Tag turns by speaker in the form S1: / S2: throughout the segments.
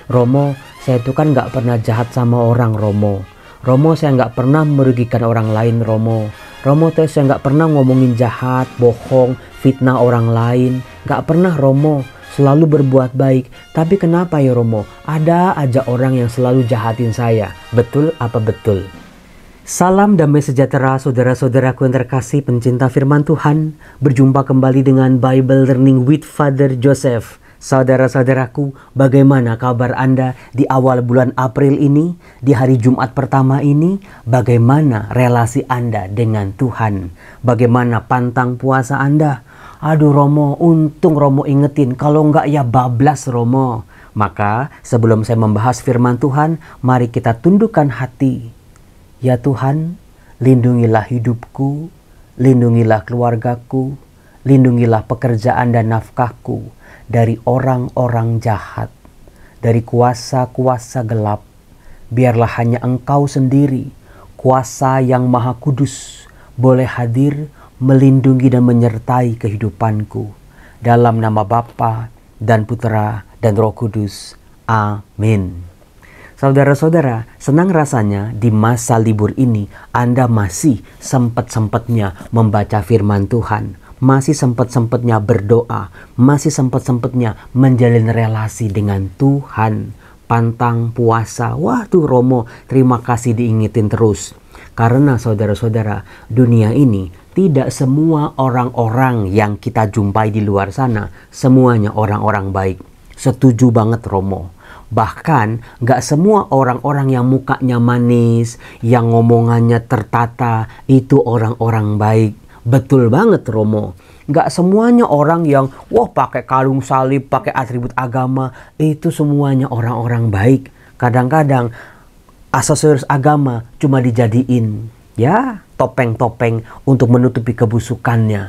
S1: Romo, saya itu kan nggak pernah jahat sama orang, Romo. Romo, saya nggak pernah merugikan orang lain, Romo. Romo, saya nggak pernah ngomongin jahat, bohong, fitnah orang lain. Nggak pernah, Romo. Selalu berbuat baik. Tapi kenapa ya, Romo? Ada aja orang yang selalu jahatin saya. Betul apa betul? Salam damai sejahtera saudara-saudaraku yang terkasih pencinta firman Tuhan. Berjumpa kembali dengan Bible Learning with Father Joseph. Saudara-saudaraku, bagaimana kabar Anda di awal bulan April ini? Di hari Jumat pertama ini, bagaimana relasi Anda dengan Tuhan? Bagaimana pantang puasa Anda? Aduh Romo, untung Romo ingetin, kalau enggak ya bablas Romo. Maka sebelum saya membahas firman Tuhan, mari kita tundukkan hati. Ya Tuhan, lindungilah hidupku, lindungilah keluargaku, lindungilah pekerjaan dan nafkahku dari orang-orang jahat, dari kuasa-kuasa gelap. Biarlah hanya Engkau sendiri, kuasa yang maha kudus, boleh hadir, melindungi dan menyertai kehidupanku. Dalam nama Bapa dan Putera dan Roh Kudus. Amin. Saudara-saudara, senang rasanya di masa libur ini Anda masih sempat-sempatnya membaca firman Tuhan, masih sempat-sempatnya berdoa, masih sempat-sempatnya menjalin relasi dengan Tuhan. Pantang puasa. Wah tuh Romo, terima kasih diingetin terus. Karena saudara-saudara, dunia ini tidak semua orang-orang yang kita jumpai di luar sana semuanya orang-orang baik. Setuju banget Romo. Bahkan gak semua orang-orang yang mukanya manis, yang ngomongannya tertata, itu orang-orang baik. Betul banget Romo. Gak semuanya orang yang pakai kalung salib, pakai atribut agama, itu semuanya orang-orang baik. Kadang-kadang aksesoris agama cuma dijadiin topeng-topeng untuk menutupi kebusukannya.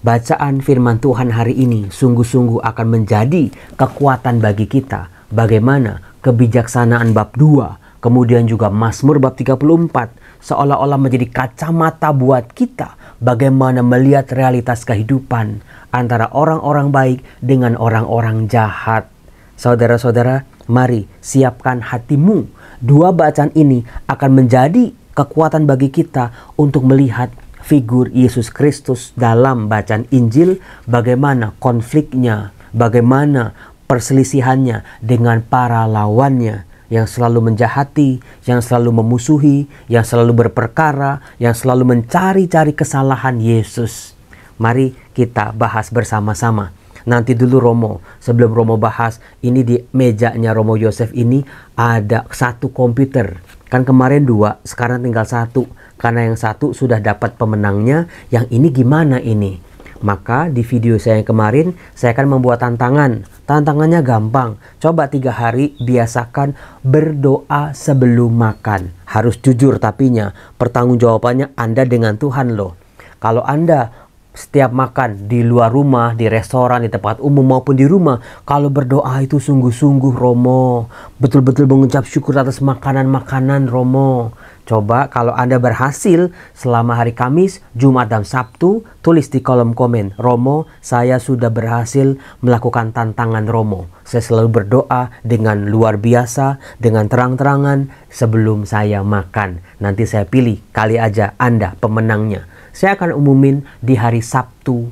S1: Bacaan firman Tuhan hari ini sungguh-sungguh akan menjadi kekuatan bagi kita. Bagaimana kebijaksanaan bab 2, kemudian juga Mazmur bab 34 seolah-olah menjadi kacamata buat kita bagaimana melihat realitas kehidupan antara orang-orang baik dengan orang-orang jahat. Saudara-saudara, mari siapkan hatimu. Dua bacaan ini akan menjadi kekuatan bagi kita untuk melihat figur Yesus Kristus dalam bacaan Injil, bagaimana konfliknya, bagaimana perselisihannya dengan para lawannya yang selalu menjahati, yang selalu memusuhi, yang selalu berperkara, yang selalu mencari-cari kesalahan Yesus. Mari kita bahas bersama-sama. Nanti dulu Romo, sebelum Romo bahas, ini di mejanya Romo Yosef ini ada 1 komputer. Kan kemarin 2, sekarang tinggal 1. Karena yang 1 sudah dapat pemenangnya, yang ini gimana ini? Maka di video saya yang kemarin, saya akan membuat tantangan. Tantangannya gampang. Coba 3 hari biasakan berdoa sebelum makan. Harus jujur tapinya. Pertanggungjawabannya Anda dengan Tuhan loh. Kalau Anda setiap makan di luar rumah, di restoran, di tempat umum maupun di rumah, kalau berdoa itu sungguh-sungguh Romo. Betul-betul mengucap syukur atas makanan-makanan Romo. Coba kalau Anda berhasil selama hari Kamis, Jumat, dan Sabtu, tulis di kolom komen, Romo, saya sudah berhasil melakukan tantangan Romo. Saya selalu berdoa dengan luar biasa, dengan terang-terangan sebelum saya makan. Nanti saya pilih, kali aja Anda pemenangnya. Saya akan umumin di hari Sabtu,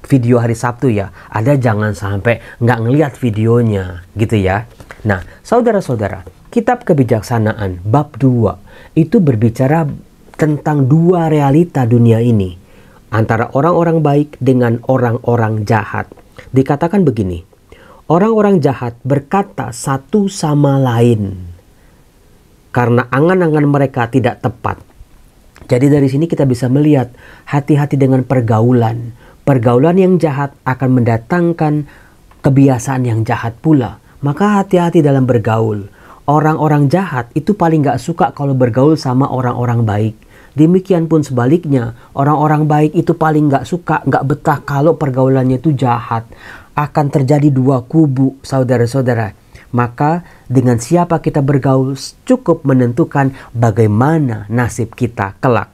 S1: video hari Sabtu ya. Anda jangan sampai nggak ngelihat videonya gitu ya. Nah, saudara-saudara, Kitab Kebijaksanaan bab 2 itu berbicara tentang 2 realita dunia ini. Antara orang-orang baik dengan orang-orang jahat. Dikatakan begini, orang-orang jahat berkata satu sama lain karena angan-angan mereka tidak tepat. Jadi dari sini kita bisa melihat hati-hati dengan pergaulan. Pergaulan yang jahat akan mendatangkan kebiasaan yang jahat pula. Maka hati-hati dalam bergaul. Orang-orang jahat itu paling gak suka kalau bergaul sama orang-orang baik. Demikian pun sebaliknya, orang-orang baik itu paling gak suka, gak betah kalau pergaulannya itu jahat. Akan terjadi 2 kubu, saudara-saudara. Maka dengan siapa kita bergaul cukup menentukan bagaimana nasib kita kelak.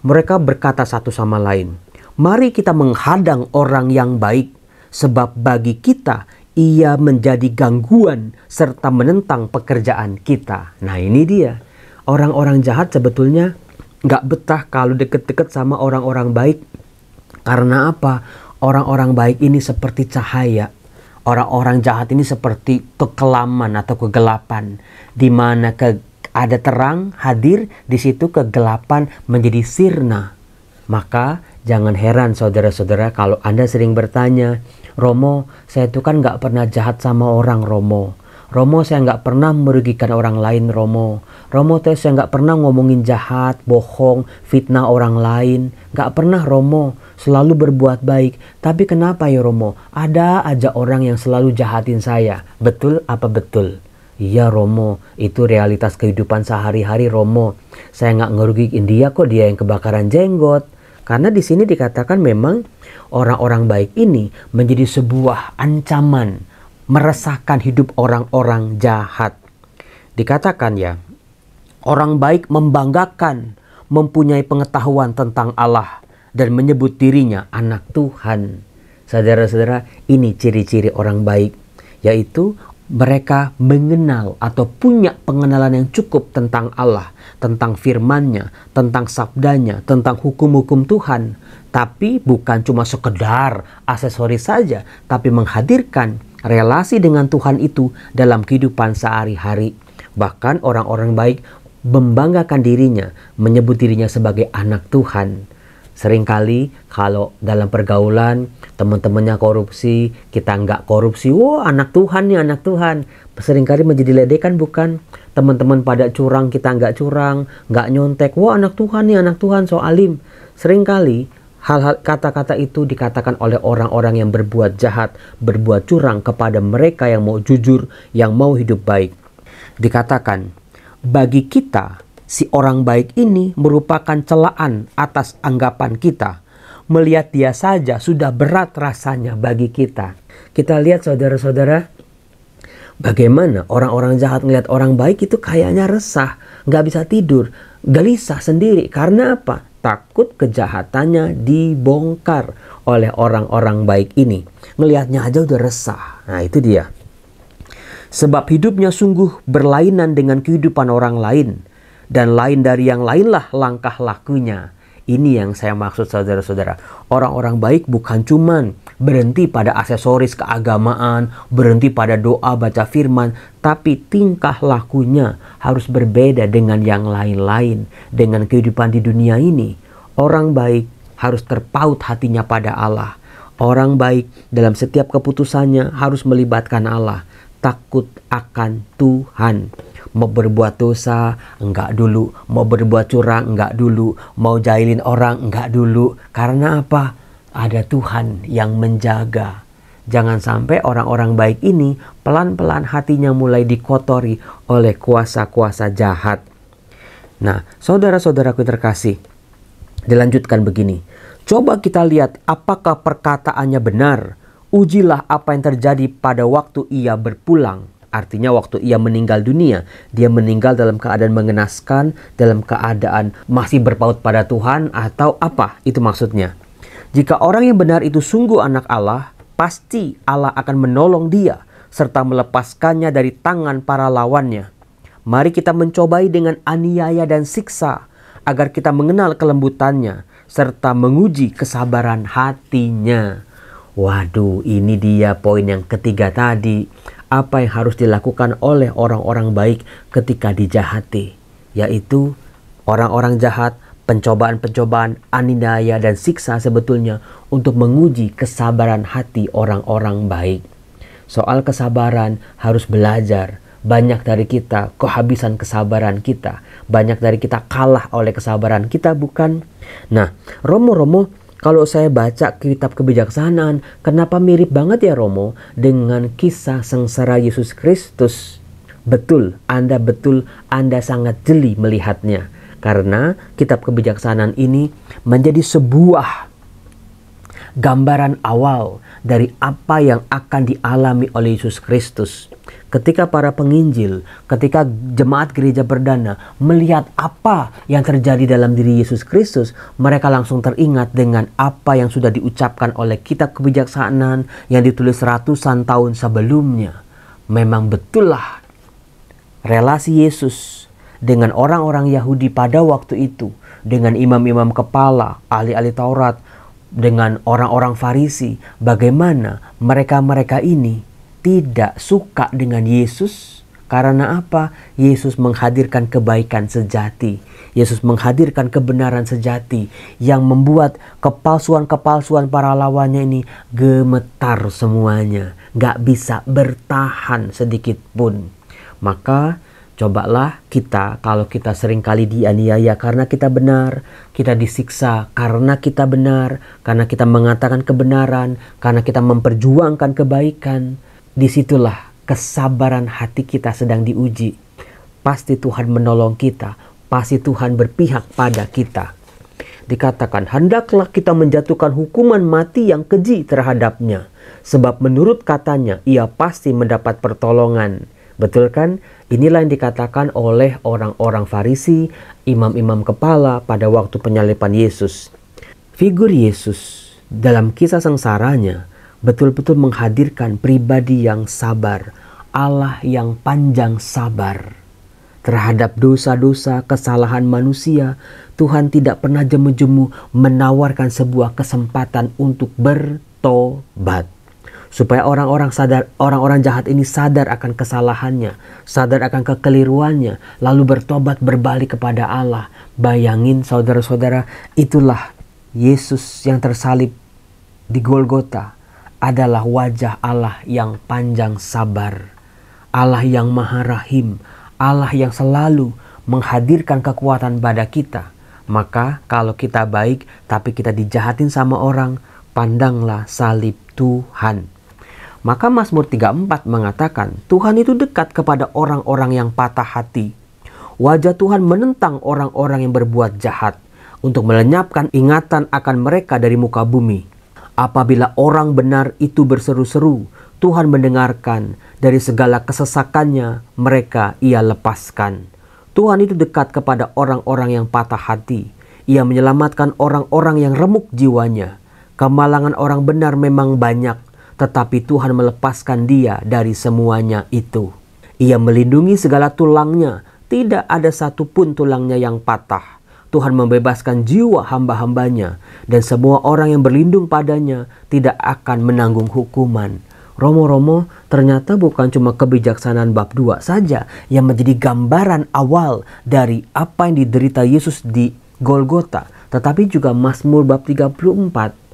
S1: Mereka berkata satu sama lain, mari kita menghadang orang yang baik, sebab bagi kita ia menjadi gangguan serta menentang pekerjaan kita. Nah ini dia, orang-orang jahat sebetulnya nggak betah kalau deket-deket sama orang-orang baik. Karena apa? Orang-orang baik ini seperti cahaya. Orang-orang jahat ini seperti kekelaman atau kegelapan. Di mana ada terang hadir, di situ kegelapan menjadi sirna. Maka jangan heran saudara-saudara kalau Anda sering bertanya, Romo, saya itu kan nggak pernah jahat sama orang, Romo. Romo, saya nggak pernah merugikan orang lain, Romo. Romo, saya nggak pernah ngomongin jahat, bohong, fitnah orang lain. Nggak pernah, Romo. Selalu berbuat baik. Tapi kenapa ya, Romo? Ada aja orang yang selalu jahatin saya. Betul apa betul? Iya, Romo. Itu realitas kehidupan sehari-hari, Romo. Saya nggak ngerugiin dia kok, dia yang kebakaran jenggot. Karena di sini dikatakan memang orang-orang baik ini menjadi sebuah ancaman, meresahkan hidup orang-orang jahat. Dikatakan ya, orang baik membanggakan, mempunyai pengetahuan tentang Allah dan menyebut dirinya anak Tuhan. Saudara-saudara, ini ciri-ciri orang baik, yaitu mereka mengenal atau punya pengenalan yang cukup tentang Allah, tentang firman-Nya, tentang sabdanya, tentang hukum-hukum Tuhan. Tapi bukan cuma sekedar aksesoris saja, tapi menghadirkan relasi dengan Tuhan itu dalam kehidupan sehari-hari. Bahkan orang-orang baik membanggakan dirinya, menyebut dirinya sebagai anak Tuhan. Seringkali kalau dalam pergaulan teman-temannya korupsi, kita nggak korupsi, wah anak Tuhan nih, anak Tuhan. Seringkali menjadi ledekan bukan? Teman-teman pada curang, kita nggak curang, nggak nyontek, wah anak Tuhan nih, anak Tuhan, so alim. Seringkali hal-hal kata-kata itu dikatakan oleh orang-orang yang berbuat jahat, berbuat curang kepada mereka yang mau jujur, yang mau hidup baik. Dikatakan, bagi kita, si orang baik ini merupakan celaan atas anggapan kita. Melihat dia saja sudah berat rasanya bagi kita. Kita lihat saudara-saudara, bagaimana orang-orang jahat melihat orang baik itu kayaknya resah, nggak bisa tidur, gelisah sendiri. Karena apa? Takut kejahatannya dibongkar oleh orang-orang baik ini. Ngelihatnya aja udah resah. Nah itu dia. Sebab hidupnya sungguh berlainan dengan kehidupan orang lain. Dan lain dari yang lainlah langkah lakunya. Ini yang saya maksud saudara-saudara. Orang-orang baik bukan cuman berhenti pada aksesoris keagamaan, berhenti pada doa baca firman, tapi tingkah lakunya harus berbeda dengan yang lain-lain. Dengan kehidupan di dunia ini, orang baik harus terpaut hatinya pada Allah. Orang baik dalam setiap keputusannya harus melibatkan Allah. Takut akan Tuhan. Mau berbuat dosa, enggak dulu. Mau berbuat curang, enggak dulu. Mau jahilin orang, enggak dulu. Karena apa? Ada Tuhan yang menjaga. Jangan sampai orang-orang baik ini pelan-pelan hatinya mulai dikotori oleh kuasa-kuasa jahat. Nah, saudara-saudaraku terkasih, dilanjutkan begini. Coba kita lihat apakah perkataannya benar. Ujilah apa yang terjadi pada waktu ia berpulang. Artinya waktu ia meninggal dunia, dia meninggal dalam keadaan mengenaskan, dalam keadaan masih berpaut pada Tuhan atau apa? Itu maksudnya. Jika orang yang benar itu sungguh anak Allah, pasti Allah akan menolong dia serta melepaskannya dari tangan para lawannya. Mari kita mencobai dengan aniaya dan siksa agar kita mengenal kelembutannya serta menguji kesabaran hatinya. Waduh, ini dia poin yang ketiga tadi. Apa yang harus dilakukan oleh orang-orang baik ketika dijahati, yaitu orang-orang jahat, pencobaan-pencobaan, aniaya dan siksa sebetulnya untuk menguji kesabaran hati orang-orang baik. Soal kesabaran harus belajar. Banyak dari kita kehabisan kesabaran kita, banyak dari kita kalah oleh kesabaran kita, bukan? Nah, Romo, kalau saya baca kitab kebijaksanaan, kenapa mirip banget ya Romo dengan kisah sengsara Yesus Kristus? Betul, Anda sangat jeli melihatnya. Karena kitab kebijaksanaan ini menjadi sebuah gambaran awal dari apa yang akan dialami oleh Yesus Kristus. Ketika para penginjil, ketika jemaat gereja perdana melihat apa yang terjadi dalam diri Yesus Kristus, mereka langsung teringat dengan apa yang sudah diucapkan oleh kitab kebijaksanaan yang ditulis ratusan tahun sebelumnya. Memang betullah relasi Yesus dengan orang-orang Yahudi pada waktu itu, dengan imam-imam kepala, ahli-ahli Taurat, dengan orang-orang Farisi, bagaimana mereka-mereka ini tidak suka dengan Yesus. Karena apa? Yesus menghadirkan kebaikan sejati. Yesus menghadirkan kebenaran sejati yang membuat kepalsuan-kepalsuan para lawannya ini gemetar semuanya. Gak bisa bertahan sedikit pun. Maka cobalah kita, kalau kita seringkali dianiaya karena kita benar, kita disiksa karena kita benar, karena kita mengatakan kebenaran, karena kita memperjuangkan kebaikan, disitulah kesabaran hati kita sedang diuji. Pasti Tuhan menolong kita, pasti Tuhan berpihak pada kita. Dikatakan, hendaklah kita menjatuhkan hukuman mati yang keji terhadapnya, sebab menurut katanya ia pasti mendapat pertolongan. Betul kan? Inilah yang dikatakan oleh orang-orang Farisi, imam-imam kepala pada waktu penyaliban Yesus. Figur Yesus dalam kisah sengsaranya betul-betul menghadirkan pribadi yang sabar, Allah yang panjang sabar. Terhadap dosa-dosa, kesalahan manusia, Tuhan tidak pernah jemu-jemu menawarkan sebuah kesempatan untuk bertobat. Supaya orang-orang jahat ini sadar akan kesalahannya, sadar akan kekeliruannya, lalu bertobat berbalik kepada Allah. Bayangin saudara-saudara, itulah Yesus yang tersalib di Golgota adalah wajah Allah yang panjang sabar, Allah yang maha rahim, Allah yang selalu menghadirkan kekuatan pada kita. Maka kalau kita baik tapi kita dijahatin sama orang, pandanglah salib Tuhan. Maka Mazmur 34 mengatakan, Tuhan itu dekat kepada orang-orang yang patah hati. Wajah Tuhan menentang orang-orang yang berbuat jahat, untuk melenyapkan ingatan akan mereka dari muka bumi. Apabila orang benar itu berseru-seru, Tuhan mendengarkan, dari segala kesesakannya mereka ia lepaskan. Tuhan itu dekat kepada orang-orang yang patah hati. Ia menyelamatkan orang-orang yang remuk jiwanya. Kemalangan orang benar memang banyak, tetapi Tuhan melepaskan dia dari semuanya itu. Ia melindungi segala tulangnya, tidak ada satupun tulangnya yang patah. Tuhan membebaskan jiwa hamba-hambanya, dan semua orang yang berlindung padanya tidak akan menanggung hukuman. Romo-romo, ternyata bukan cuma kebijaksanaan bab 2 saja yang menjadi gambaran awal dari apa yang diderita Yesus di Golgota, tetapi juga Mazmur bab 34.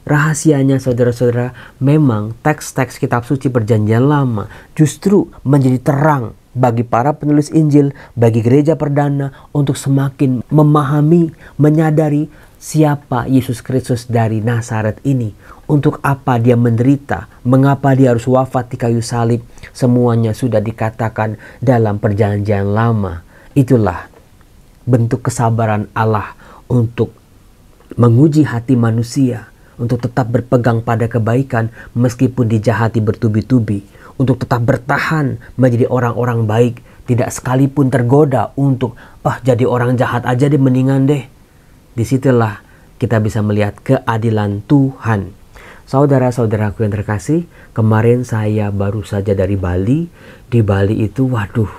S1: Rahasianya saudara-saudara, memang teks-teks kitab suci perjanjian lama justru menjadi terang bagi para penulis Injil, bagi gereja perdana untuk semakin memahami, menyadari siapa Yesus Kristus dari Nazaret ini. Untuk apa dia menderita, mengapa dia harus wafat di kayu salib, semuanya sudah dikatakan dalam perjanjian lama. Itulah bentuk kesabaran Allah untuk menguji hati manusia, untuk tetap berpegang pada kebaikan meskipun dijahati bertubi-tubi, untuk tetap bertahan menjadi orang-orang baik, tidak sekalipun tergoda untuk jadi orang jahat aja deh, mendingan deh. Disitulah kita bisa melihat keadilan Tuhan. Saudara-saudaraku yang terkasih, kemarin saya baru saja dari Bali. Di Bali itu waduh,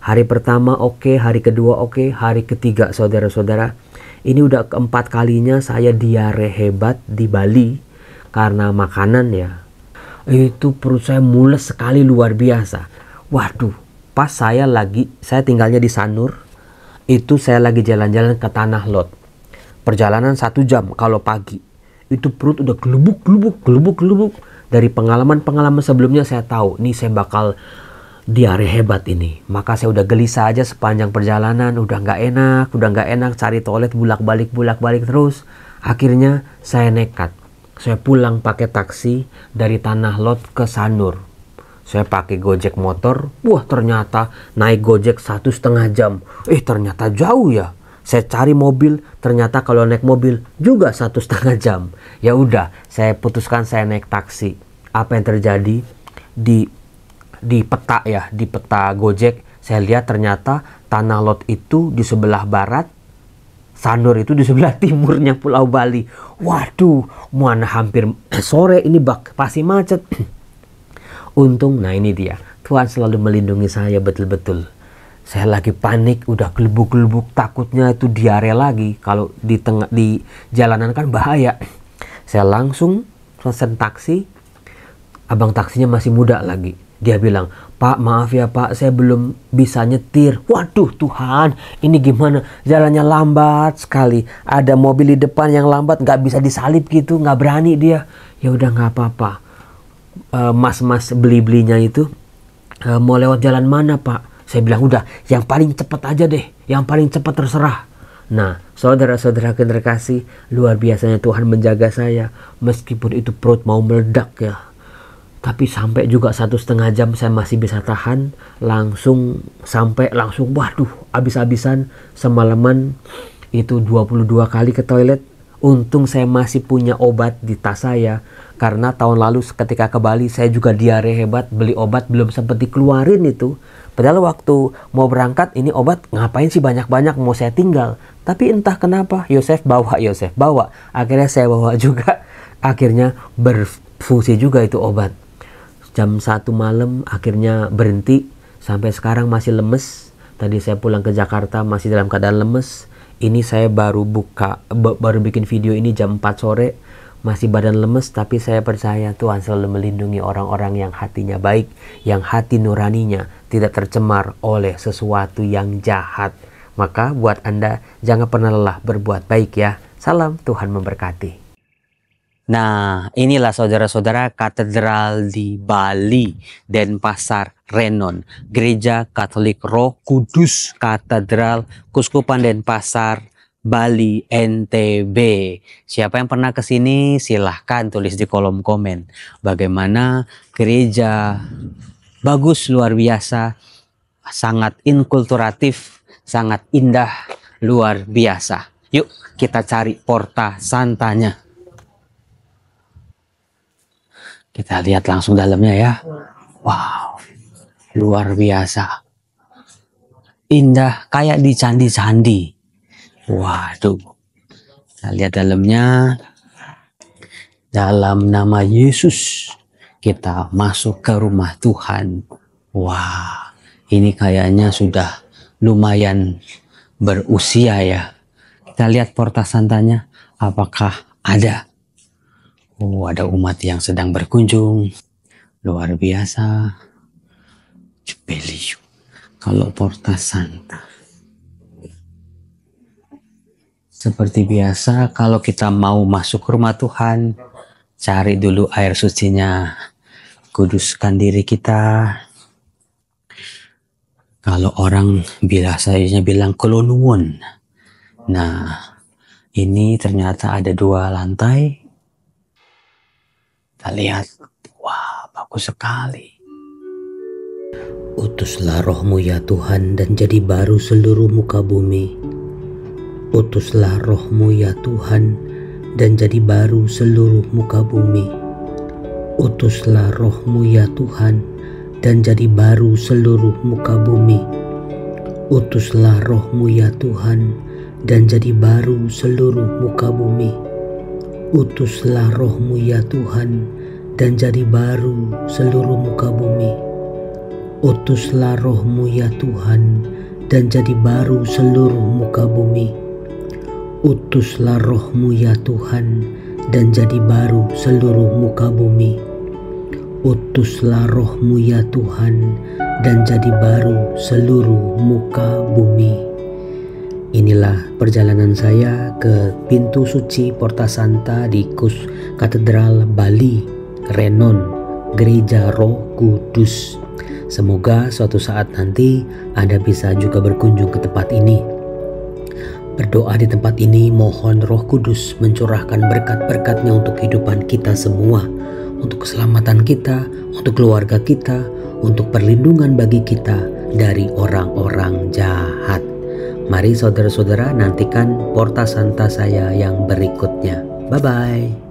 S1: hari pertama oke, hari kedua oke, hari ketiga saudara-saudara, ini udah keempat kalinya saya diare hebat di Bali karena makanan ya. Itu perut saya mules sekali, luar biasa. Waduh, pas saya tinggalnya di Sanur, itu saya lagi jalan-jalan ke Tanah Lot. Perjalanan 1 jam kalau pagi. Itu perut udah gelubuk. Dari pengalaman-pengalaman sebelumnya saya tahu, nih saya bakal diare hebat ini. Maka saya udah gelisah aja sepanjang perjalanan, udah nggak enak cari toilet bolak-balik terus. Akhirnya saya nekat. Saya pulang pakai taksi dari Tanah Lot ke Sanur. Saya pakai Gojek motor. Wah, ternyata naik Gojek 1,5 jam. Ternyata jauh ya. Saya cari mobil, ternyata kalau naik mobil juga 1,5 jam. Ya udah, saya putuskan saya naik taksi. Apa yang terjadi? Di di peta ya, di peta Gojek, saya lihat ternyata Tanah Lot itu di sebelah barat, Sanur itu di sebelah timurnya Pulau Bali. Waduh, mana hampir sore ini pasti macet. Untung, nah ini dia, Tuhan selalu melindungi saya betul-betul. Saya lagi panik, udah gelubuk-gelubuk, takutnya itu diare lagi. Kalau di jalanan kan bahaya. Saya langsung pesen taksi. Abang taksinya masih muda lagi. Dia bilang, "Pak, maaf ya Pak, saya belum bisa nyetir." Waduh Tuhan, ini gimana? Jalannya lambat sekali. Ada mobil di depan yang lambat, nggak bisa disalip gitu, nggak berani dia. Ya udah nggak apa-apa. Mas-mas beli-belinya itu, mau lewat jalan mana Pak? Saya bilang, udah yang paling cepat aja deh, yang paling cepat terserah. Nah, saudara-saudara terkasih, luar biasanya Tuhan menjaga saya. Meskipun itu perut mau meledak ya. Tapi sampai juga 1,5 jam saya masih bisa tahan. Langsung waduh, habis-habisan. Semalaman itu 22 kali ke toilet. Untung saya masih punya obat di tas saya. Karena tahun lalu ketika ke Bali saya juga diare hebat. Beli obat belum sempat dikeluarin itu. Padahal waktu mau berangkat ini obat ngapain sih banyak-banyak, mau saya tinggal. Tapi entah kenapa Yosef bawa. Akhirnya saya bawa juga. Akhirnya berfungsi juga itu obat. Jam 1 malam akhirnya berhenti. Sampai sekarang masih lemes. Tadi saya pulang ke Jakarta masih dalam keadaan lemes. Ini saya baru bikin video ini jam 4 sore. Masih badan lemes, tapi saya percaya Tuhan selalu melindungi orang-orang yang hatinya baik. Yang hati nuraninya tidak tercemar oleh sesuatu yang jahat. Maka buat Anda jangan pernah lelah berbuat baik ya. Salam, Tuhan memberkati. Nah, inilah saudara-saudara katedral di Bali, Denpasar, Renon. Gereja Katolik Roh Kudus Katedral Kuskupan Denpasar, Bali, NTB. Siapa yang pernah ke sini silahkan tulis di kolom komen. Bagaimana gereja bagus, luar biasa, sangat inkulturatif, sangat indah, luar biasa. Yuk kita cari Porta Santanya. Kita lihat langsung dalamnya ya. Wow, luar biasa. Indah kayak di candi-candi. Waduh. Kita lihat dalamnya. Dalam nama Yesus kita masuk ke rumah Tuhan. Wah, ini kayaknya sudah lumayan berusia ya. Kita lihat Porta Santanya. Apakah ada? Oh, ada umat yang sedang berkunjung. Luar biasa. Jubeliu. Kalau Porta Santa. Seperti biasa, kalau kita mau masuk rumah Tuhan, cari dulu air sucinya. Kuduskan diri kita. Kalau orang biasanya bilang kolonuwun. Nah, ini ternyata ada 2 lantai. Kita lihat, wah bagus sekali. Utuslah rohmu ya Tuhan dan jadi baru seluruh muka bumi. Utuslah rohmu ya Tuhan dan jadi baru seluruh muka bumi. Utuslah rohmu ya Tuhan dan jadi baru seluruh muka bumi. Utuslah rohmu ya Tuhan dan jadi baru seluruh muka bumi. Utuslah rohmu ya Tuhan dan jadi baru seluruh muka bumi. Utuslah rohmu ya Tuhan dan jadi baru seluruh muka bumi. Utuslah rohmu ya Tuhan dan jadi baru seluruh muka bumi. Utuslah rohmu ya Tuhan dan jadi baru seluruh muka bumi. Inilah perjalanan saya ke pintu suci Porta Santa di Katedral Bali, Renon, Gereja Roh Kudus. Semoga suatu saat nanti Anda bisa juga berkunjung ke tempat ini. Berdoa di tempat ini, mohon Roh Kudus mencurahkan berkat-berkat-Nya untuk kehidupan kita semua, untuk keselamatan kita, untuk keluarga kita, untuk perlindungan bagi kita dari orang-orang jahat. Mari saudara-saudara nantikan Porta Santa saya yang berikutnya. Bye-bye.